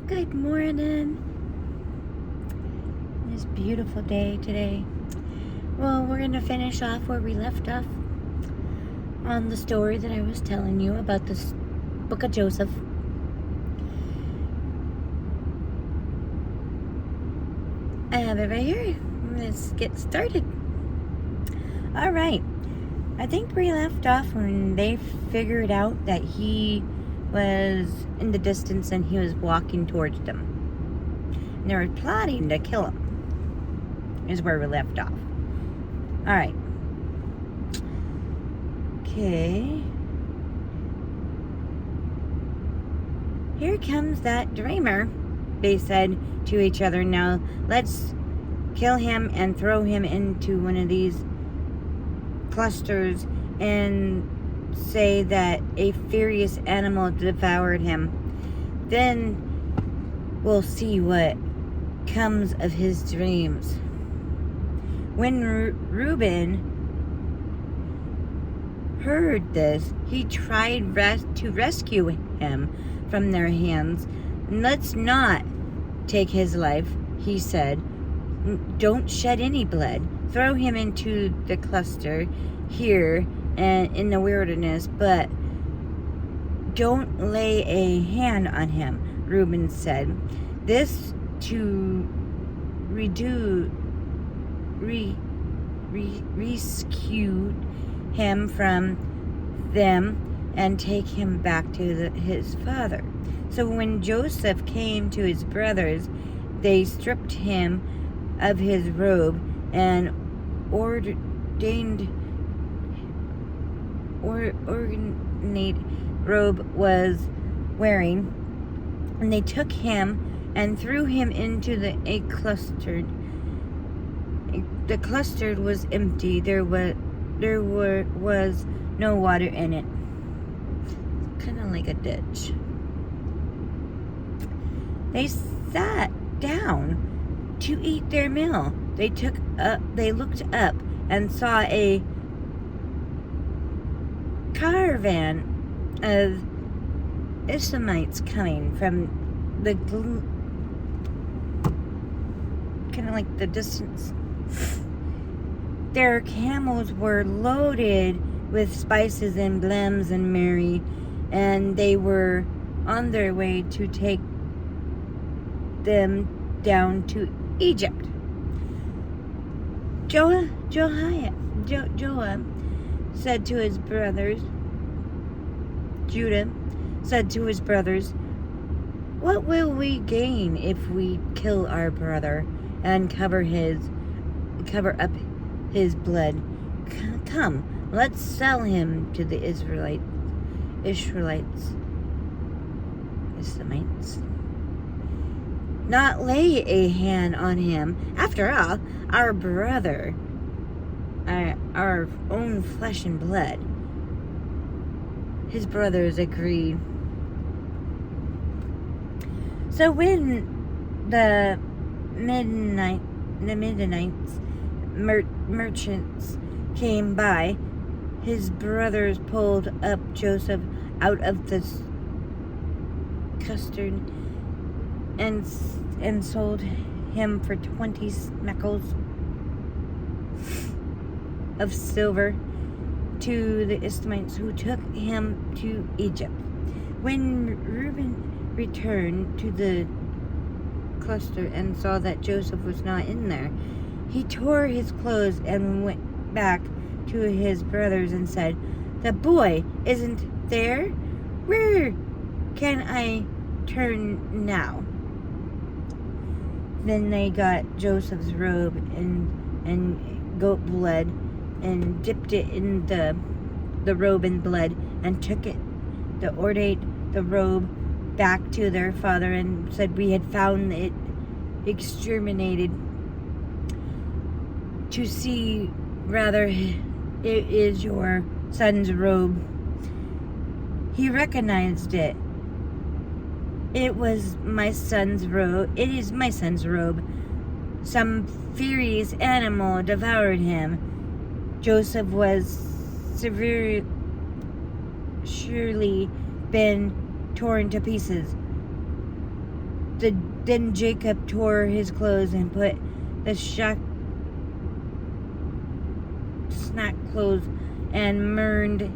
Good morning. This beautiful day today. Well, we're going to finish off where we left off on the story that I was telling you about this book of Joseph. I have it right here. Let's get started. All right. I think we left off when they figured out that he was in the distance and he was walking towards them. And they were plotting to kill him. Is where we left off. All right. Okay. Here comes that dreamer, they said to each other. Now let's kill him and throw him into one of these clusters and say that a furious animal devoured him. Then we'll see what comes of his dreams. When Reuben heard this, he tried to rescue him from their hands. Let's not take his life, he said. Don't shed any blood. Throw him into the cluster here and in the wilderness, but don't lay a hand on him, Reuben said. This to rescue him from them and take him back to his father. So when Joseph came to his brothers, they stripped him of his robe and ornate robe was wearing, and they took him and threw him into a cluster. The cluster was empty. There was no water in it. Kind of like a ditch. They sat down to eat their meal. They looked up and saw a caravan of Ishmaelites coming from the kind of like the distance. Their camels were loaded with spices and blends and myrrh, and they were on their way to take them down to Egypt. Joah said to his brothers, Judah said to his brothers, what will we gain if we kill our brother and cover up his blood? Come, let's sell him to the Israelites. Not lay a hand on him. After all, our brother, our own flesh and blood. His brothers agreed. So when the Midianites merchants came by, his brothers pulled up Joseph out of the custard and sold him for 20 shekels of silver to the Ishmaelites, who took him to Egypt. When Reuben returned to the cluster and saw that Joseph was not in there, he tore his clothes and went back to his brothers and said, the boy isn't there? Where can I turn now? Then they got Joseph's robe and goat blood and dipped it in the robe in blood and took it, the robe, back to their father and said, we had found it exterminated. To see, rather, it is your son's robe. He recognized it. It was my son's robe. It is my son's robe. Some furious animal devoured him. Joseph was surely been torn to pieces. Then Jacob tore his clothes and put the snack clothes and mourned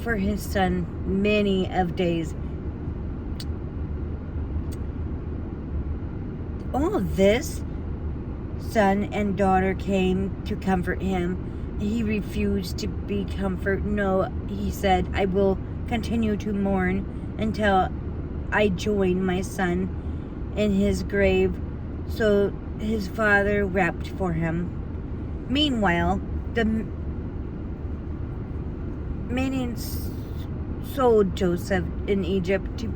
for his son many of days. All this, son and daughter came to comfort him. He refused to be comforted. No, he said, I will continue to mourn until I join my son in his grave. So his father wept for him. Meanwhile, the Midianites sold Joseph in Egypt to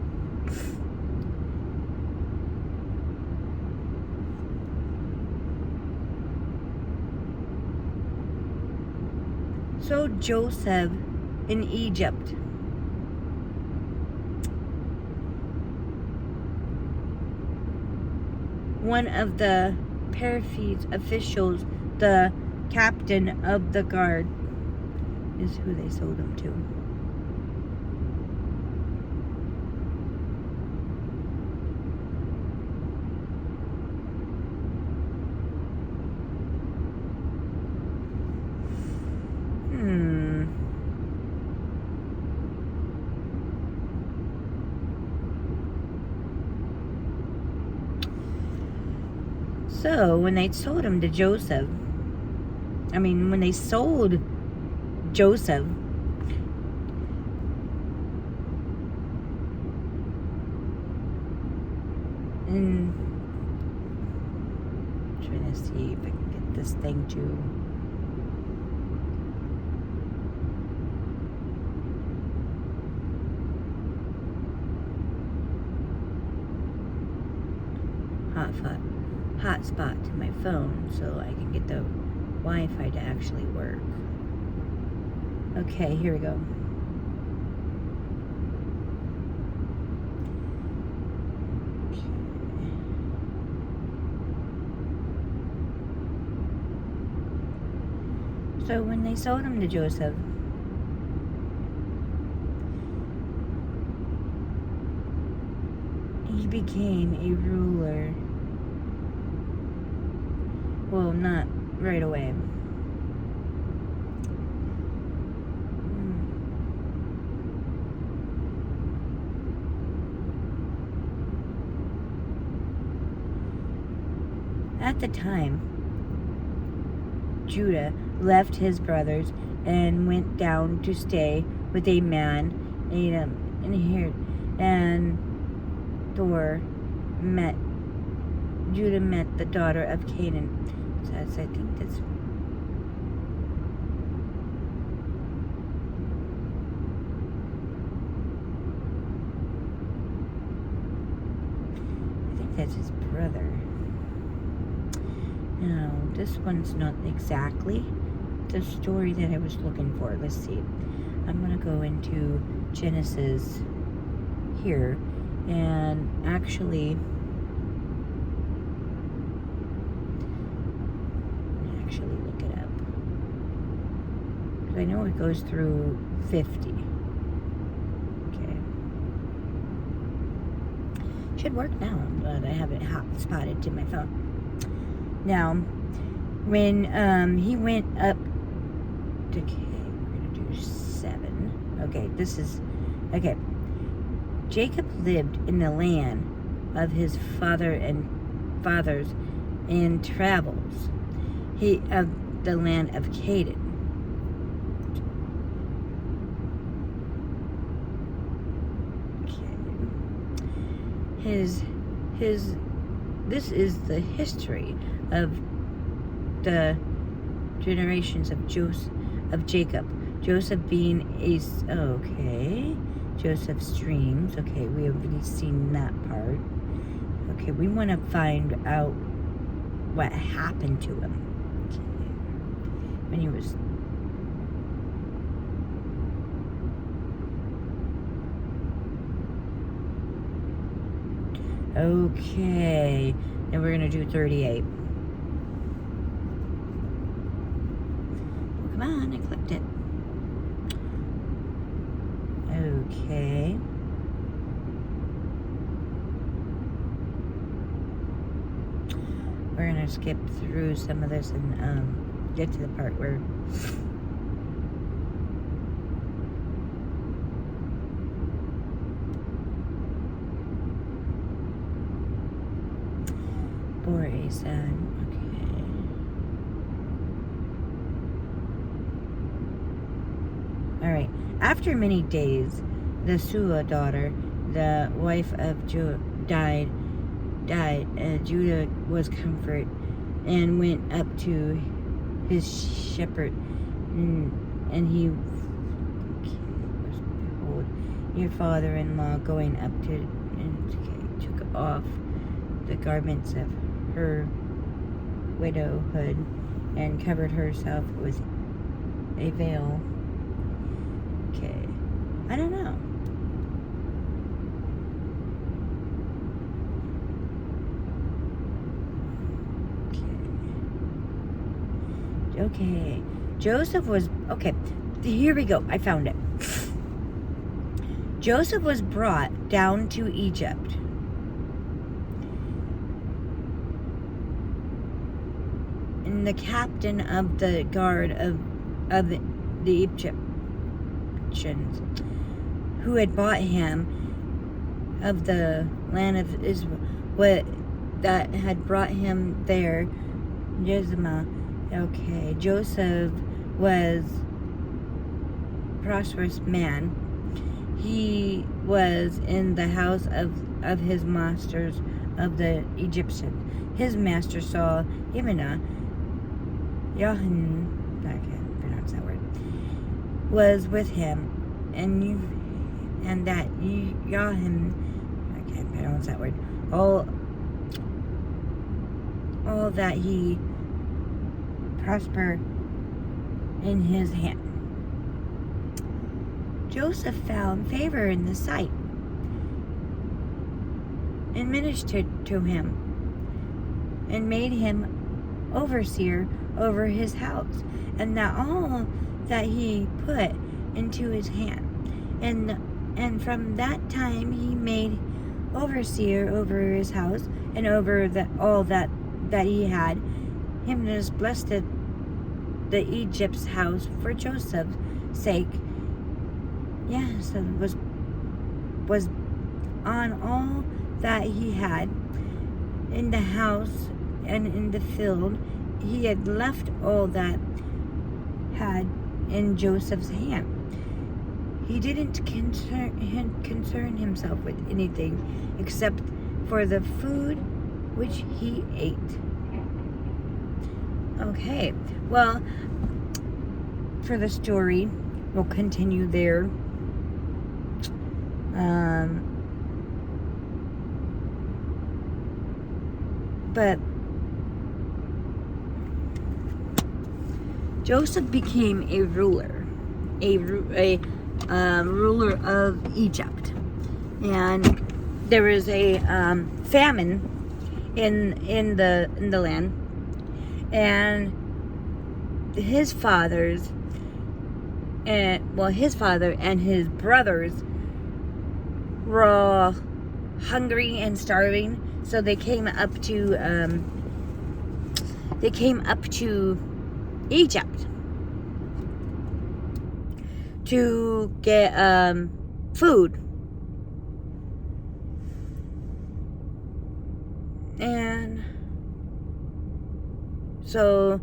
Joseph in Egypt. One of the Pharaoh's officials, the captain of the guard, is who they sold him to. So when they sold him to Joseph, when they sold Joseph, and I'm trying to see if I can get this thing to hotspot to my phone so I can get the Wi-Fi to actually work. Okay, here we go. So when they sold him to Joseph, he became a ruler. Well, not right away. At the time, Judah left his brothers and went down to stay with a man, Adam, and Judah met the daughter of Canaan. So I think that's. I think that's his brother. No, this one's not exactly the story that I was looking for. Let's see. I'm going to go into Genesis here and actually look it up. Because I know it goes through 50. Okay. Should work now, but I have it hot-spotted to my phone. Now, when he went up to, okay, we're going to do 7. Okay, okay. Jacob lived in the land of his fathers and travels. Of the land of Canaan. Okay. This is the history of the generations of Jacob. Joseph being Joseph's dreams. Okay, we have already seen that part. Okay, we want to find out what happened to him. Okay. When he was okay, and we're gonna do 38. Come on, I clicked it. Okay. we're gonna skip through some of this and get to the part where for a son. Okay. All right. After many days, the Sua daughter, the wife of died. Judah was comforted and went up to his shepherd, and he behold, your father-in-law going up to, and took off the garments of her widowhood and covered herself with a veil. Okay, I don't know. Okay, Joseph was, okay, here we go, I found it. Joseph was brought down to Egypt. And the captain of the guard of the Egyptians, who had bought him of the land of Israel, that had brought him there, Jezima. Okay, Joseph was a prosperous man. He was in the house of his masters of the Egyptians. His master saw Yemina, I can't pronounce that word, was with him, and that Yahim, I can't pronounce that word, all that he prosper in his hand. Joseph found favor in the sight and ministered to him and made him overseer over his house, and that all that he put into his hand. And from that time he made overseer over his house and over all that he had. Him has blessed the Egypt's house for Joseph's sake. Yes, and was on all that he had in the house and in the field. He had left all that had in Joseph's hand. He didn't concern himself with anything except for the food which he ate. Okay, well, for the story, we'll continue there. But Joseph became a ruler, ruler of Egypt, and there was a famine in the land, and his father and his brothers were all hungry and starving, so they came up to Egypt to get food. And so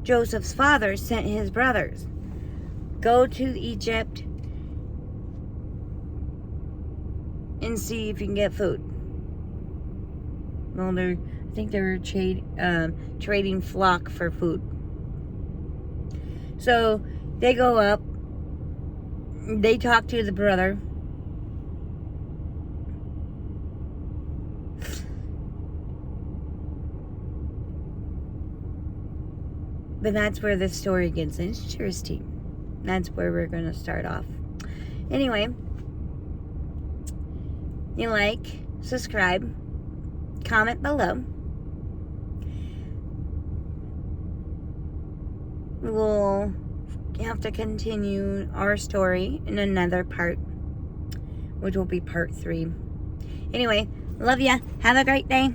Joseph's father sent his brothers, go to Egypt and see if you can get food. Well, I think they were trading flock for food. So they go up, they talk to the brother. But that's where the story gets interesting. That's where we're going to start off. Anyway, you like, subscribe, comment below. We'll have to continue our story in another part, which will be part 3. Anyway, love ya. Have a great day.